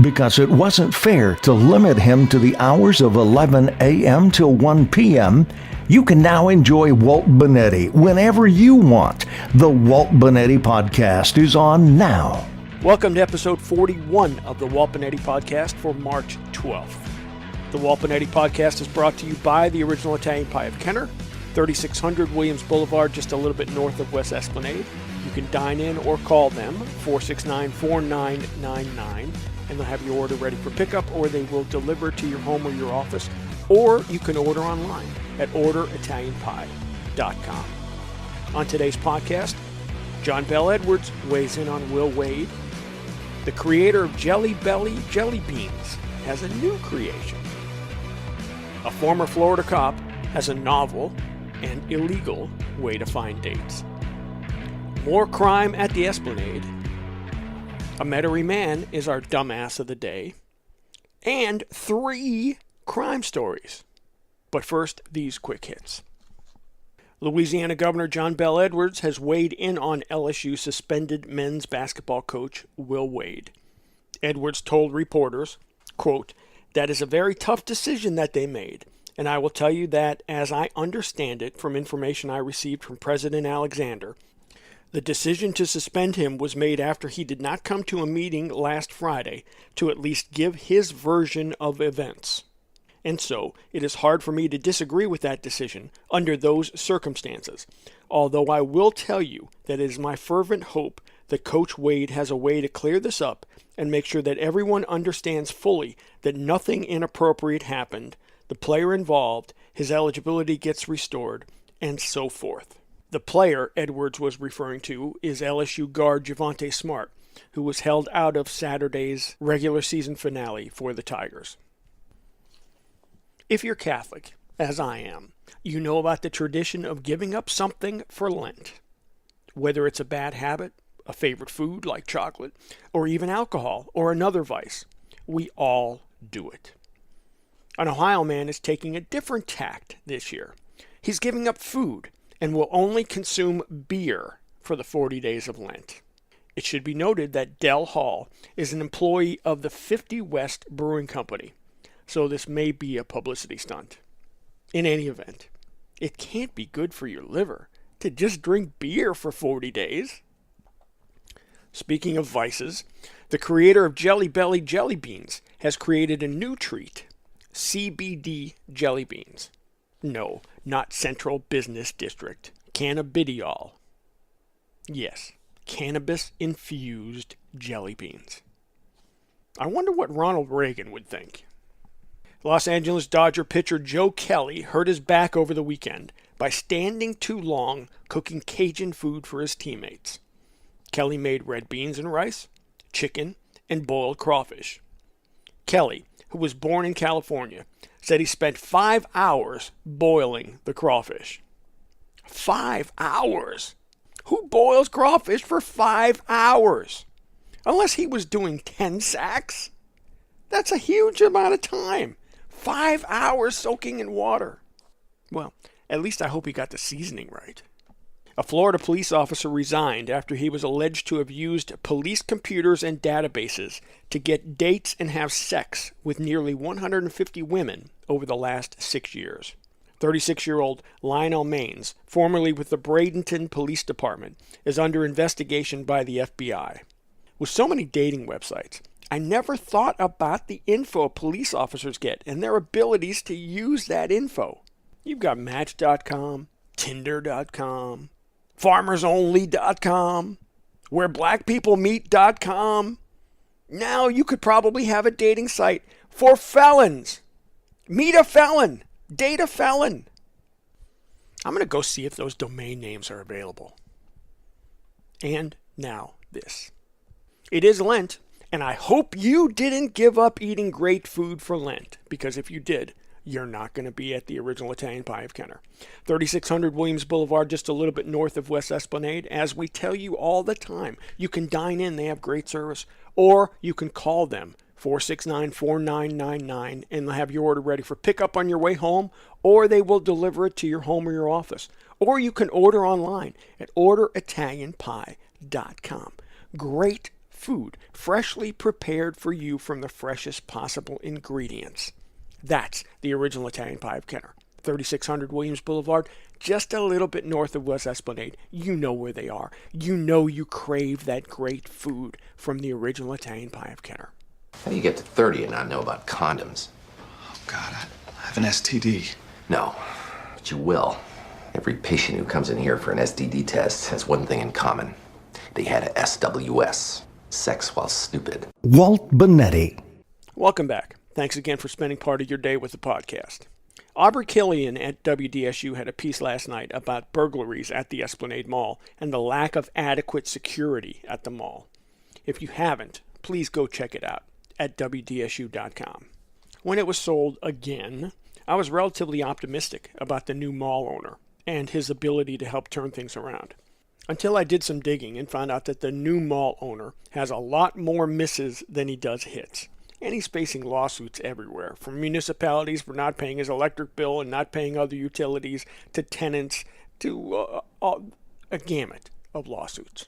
because it wasn't fair to limit him to the hours of 11 a.m. till 1 p.m., you can now enjoy Walt Bonetti whenever you want. The Walt Bonetti Podcast is on now. Welcome to episode 41 of the Walt Bonetti Podcast for March 12th. The Walt Bonetti Podcast is brought to you by the Original Italian Pie of Kenner, 3600 Williams Boulevard, just a little bit north of West Esplanade. You can dine in or call them, 469-4999, and they'll have your order ready for pickup, or they will deliver to your home or your office, or you can order online at orderitalianpie.com. On today's podcast, John Bel Edwards weighs in on Will Wade. The creator of Jelly Belly Jelly Beans has a new creation. A former Florida cop has a novel and illegal way to find dates. More crime at the Esplanade. A Metairie man is our dumbass of the day. And 3 crime stories. But first, these quick hits. Louisiana Governor John Bel Edwards has weighed in on LSU suspended men's basketball coach Will Wade. Edwards told reporters, quote, "That is a very tough decision that they made. And I will tell you that, as I understand it from information I received from President Alexander, the decision to suspend him was made after he did not come to a meeting last Friday to at least give his version of events. And so, it is hard for me to disagree with that decision under those circumstances, although I will tell you that it is my fervent hope that Coach Wade has a way to clear this up and make sure that everyone understands fully that nothing inappropriate happened, the player involved, his eligibility gets restored, and so forth." The player Edwards was referring to is LSU guard Javonte Smart, who was held out of Saturday's regular season finale for the Tigers. If you're Catholic, as I am, you know about the tradition of giving up something for Lent. Whether it's a bad habit, a favorite food like chocolate, or even alcohol or another vice, we all do it. An Ohio man is taking a different tact this year. He's giving up food and will only consume beer for the 40 days of Lent. It should be noted that Del Hall is an employee of the 50 West Brewing Company, so this may be a publicity stunt. In any event, it can't be good for your liver to just drink beer for 40 days. Speaking of vices, the creator of Jelly Belly Jelly Beans has created a new treat, CBD Jelly Beans. No, not Central Business District. Cannabidiol. Yes, cannabis-infused jelly beans. I wonder what Ronald Reagan would think. Los Angeles Dodger pitcher Joe Kelly hurt his back over the weekend by standing too long cooking Cajun food for his teammates. Kelly made red beans and rice, chicken, and boiled crawfish. Kelly, who was born in California, said he spent 5 hours boiling the crawfish. 5 hours? Who boils crawfish for 5 hours? Unless he was doing 10 sacks. That's a huge amount of time. 5 hours soaking in water. Well, at least I hope he got the seasoning right. A Florida police officer resigned after he was alleged to have used police computers and databases to get dates and have sex with nearly 150 women over the last 6 years. 36-year-old Lionel Maines, formerly with the Bradenton Police Department, is under investigation by the FBI. With so many dating websites, I never thought about the info police officers get and their abilities to use that info. You've got Match.com, Tinder.com, FarmersOnly.com, WhereBlackPeopleMeet.com. Now you could probably have a dating site for felons. Meet a felon. Date a felon. I'm going to go see if those domain names are available. And now this. It is Lent, and I hope you didn't give up eating great food for Lent, because if you did, you're not going to be at the Original Italian Pie of Kenner. 3600 Williams Boulevard, just a little bit north of West Esplanade. As we tell you all the time, you can dine in. They have great service. Or you can call them, 469-4999, and they'll have your order ready for pickup on your way home, or they will deliver it to your home or your office. Or you can order online at orderitalianpie.com. Great food, freshly prepared for you from the freshest possible ingredients. That's the original Italian Pie of Kenner. 3600 Williams Boulevard, just a little bit north of West Esplanade. You know where they are. You know you crave that great food from the original Italian Pie of Kenner. How do you get to 30 and not know about condoms? Oh, God, I have an STD. No, but you will. Every patient who comes in here for an STD test has one thing in common. They had a SWS, sex while stupid. Walt Bonetti. Welcome back. Thanks again for spending part of your day with the podcast. Aubrey Killian at WDSU had a piece last night about burglaries at the Esplanade Mall and the lack of adequate security at the mall. If you haven't, please go check it out at WDSU.com. When it was sold again, I was relatively optimistic about the new mall owner and his ability to help turn things around. Until I did some digging and found out that the new mall owner has a lot more misses than he does hits. And he's facing lawsuits everywhere, from municipalities for not paying his electric bill and not paying other utilities, to tenants, to a gamut of lawsuits.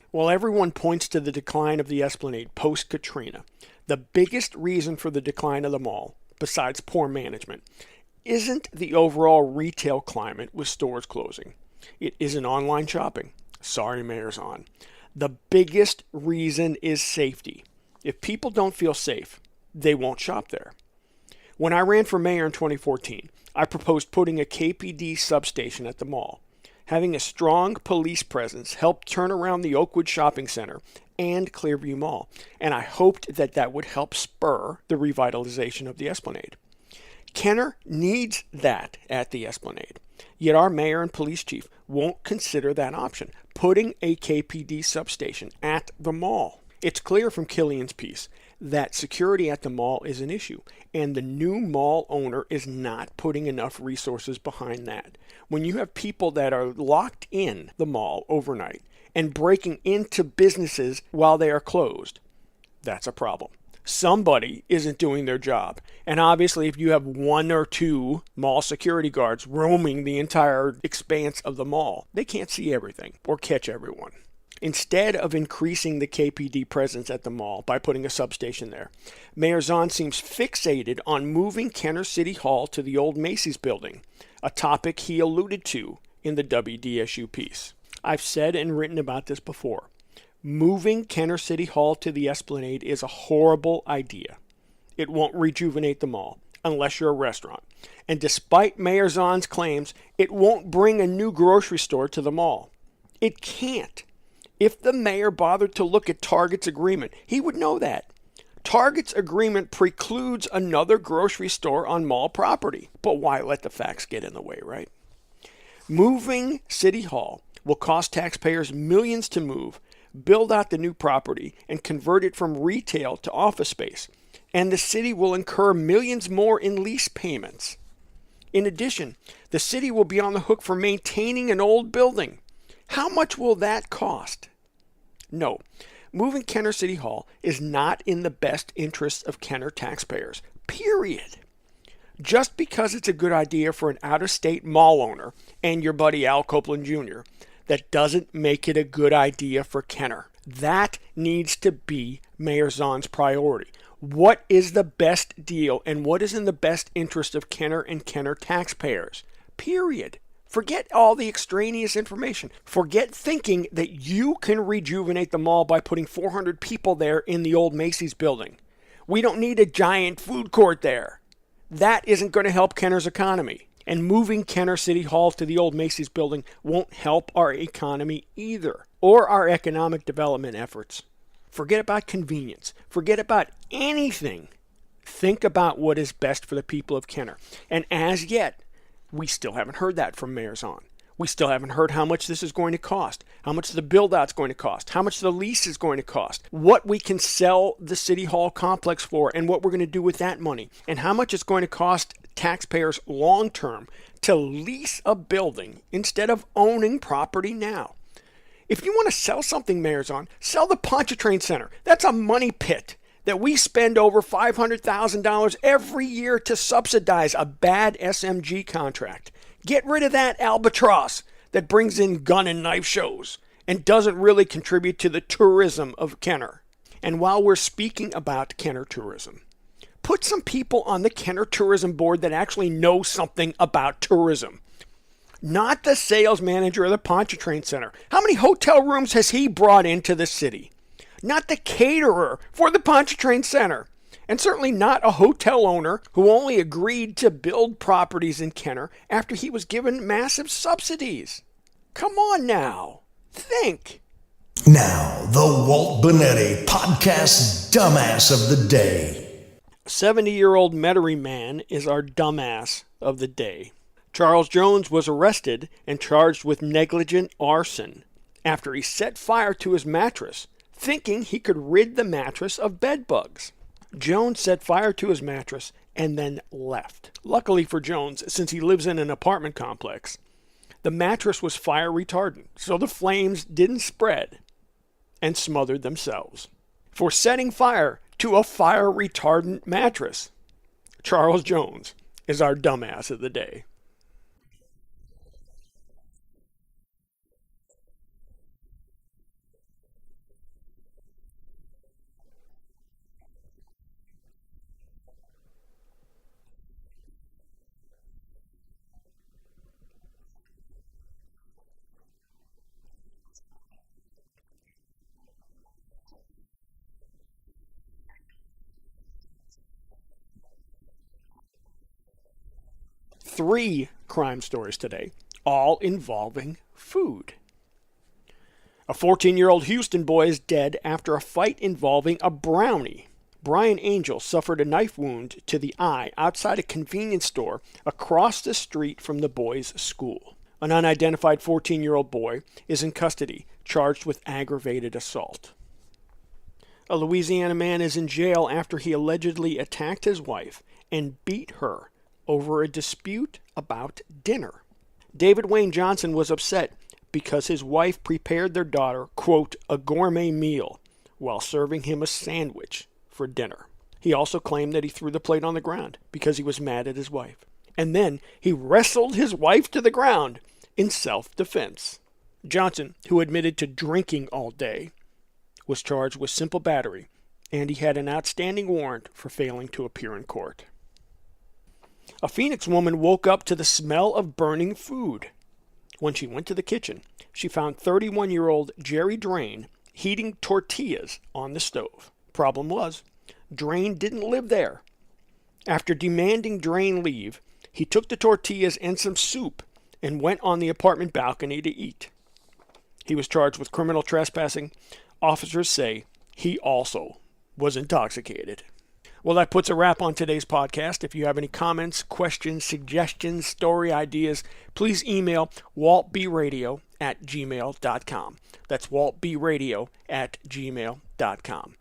While everyone points to the decline of the Esplanade post-Katrina, the biggest reason for the decline of the mall, besides poor management, isn't the overall retail climate with stores closing. It isn't online shopping. Sorry, Mayor's on. The biggest reason is safety. If people don't feel safe, they won't shop there. When I ran for mayor in 2014, I proposed putting a KPD substation at the mall. Having a strong police presence helped turn around the Oakwood Shopping Center and Clearview Mall, and I hoped that that would help spur the revitalization of the Esplanade. Kenner needs that at the Esplanade, yet our mayor and police chief won't consider that option, putting a KPD substation at the mall. It's clear from Killian's piece that security at the mall is an issue, and the new mall owner is not putting enough resources behind that. When you have people that are locked in the mall overnight and breaking into businesses while they are closed, that's a problem. Somebody isn't doing their job. And obviously, if you have one or two mall security guards roaming the entire expanse of the mall, they can't see everything or catch everyone. Instead of increasing the KPD presence at the mall by putting a substation there, Mayor Zahn seems fixated on moving Kenner City Hall to the old Macy's building, a topic he alluded to in the WDSU piece. I've said and written about this before. Moving Kenner City Hall to the Esplanade is a horrible idea. It won't rejuvenate the mall, unless you're a restaurant. And despite Mayor Zahn's claims, it won't bring a new grocery store to the mall. It can't. If the mayor bothered to look at Target's agreement, he would know that. Target's agreement precludes another grocery store on mall property. But why let the facts get in the way, right? Moving City Hall will cost taxpayers millions to move, build out the new property, and convert it from retail to office space. And the city will incur millions more in lease payments. In addition, the city will be on the hook for maintaining an old building. How much will that cost? No, moving Kenner City Hall is not in the best interests of Kenner taxpayers, period. Just because it's a good idea for an out-of-state mall owner and your buddy Al Copeland Jr., that doesn't make it a good idea for Kenner. That needs to be Mayor Zahn's priority. What is the best deal and what is in the best interest of Kenner and Kenner taxpayers? Period. Forget all the extraneous information. Forget thinking that you can rejuvenate the mall by putting 400 people there in the old Macy's building. We don't need a giant food court there. That isn't going to help Kenner's economy. And moving Kenner City Hall to the old Macy's building won't help our economy either, or our economic development efforts. Forget about convenience. Forget about anything. Think about what is best for the people of Kenner. And as yet, we still haven't heard that from Mayor Zahn. We still haven't heard how much this is going to cost, how much the build-out's going to cost, how much the lease is going to cost, what we can sell the City Hall complex for, and what we're going to do with that money, and how much it's going to cost taxpayers long-term to lease a building instead of owning property now. If you want to sell something, Mayor Zahn, sell the Pontchartrain Center. That's a money pit that we spend over $500,000 every year to subsidize a bad SMG contract. Get rid of that albatross that brings in gun and knife shows and doesn't really contribute to the tourism of Kenner. And while we're speaking about Kenner Tourism, put some people on the Kenner Tourism board that actually know something about tourism. Not the sales manager of the Pontchartrain Center. How many hotel rooms has he brought into the city? Not the caterer for the Pontchartrain Center. And certainly not a hotel owner who only agreed to build properties in Kenner after he was given massive subsidies. Come on now. Think. Now, the Walt Bonetti Podcast Dumbass of the Day. 70-year-old Metairie man is our dumbass of the day. Charles Jones was arrested and charged with negligent arson after he set fire to his mattress, thinking he could rid the mattress of bed bugs. Jones set fire to his mattress and then left. Luckily for Jones, since he lives in an apartment complex, the mattress was fire retardant, so the flames didn't spread and smothered themselves. For setting fire to a fire retardant mattress, Charles Jones is our dumbass of the day. Three crime stories today, all involving food. A 14-year-old Houston boy is dead after a fight involving a brownie. Brian Angel suffered a knife wound to the eye outside a convenience store across the street from the boy's school. An unidentified 14-year-old boy is in custody, charged with aggravated assault. A Louisiana man is in jail after he allegedly attacked his wife and beat her over a dispute about dinner. David Wayne Johnson was upset because his wife prepared their daughter, quote, a gourmet meal while serving him a sandwich for dinner. He also claimed that he threw the plate on the ground because he was mad at his wife. And then he wrestled his wife to the ground in self-defense. Johnson, who admitted to drinking all day, was charged with simple battery, and he had an outstanding warrant for failing to appear in court. A Phoenix woman woke up to the smell of burning food. When she went to the kitchen, she found 31-year-old Jerry Drain heating tortillas on the stove. Problem was, Drain didn't live there. After demanding Drain leave, he took the tortillas and some soup and went on the apartment balcony to eat. He was charged with criminal trespassing. Officers say he also was intoxicated. Well, that puts a wrap on today's podcast. If you have any comments, questions, suggestions, story ideas, please email waltbradio@gmail.com. That's waltbradio@gmail.com.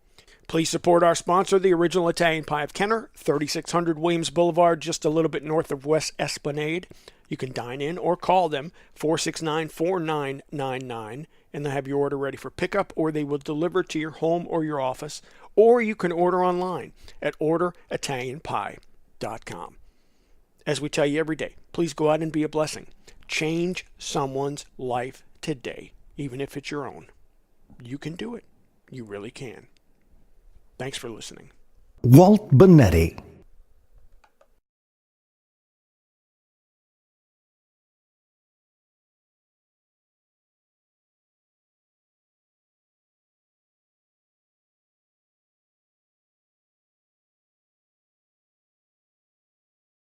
Please support our sponsor, the Original Italian Pie of Kenner, 3600 Williams Boulevard, just a little bit north of West Esplanade. You can dine in or call them 469-4999, and they'll have your order ready for pickup, or they will deliver to your home or your office, or you can order online at orderitalianpie.com. As we tell you every day, please go out and be a blessing. Change someone's life today, even if it's your own. You can do it. You really can. Thanks for listening. Walt Bonetti.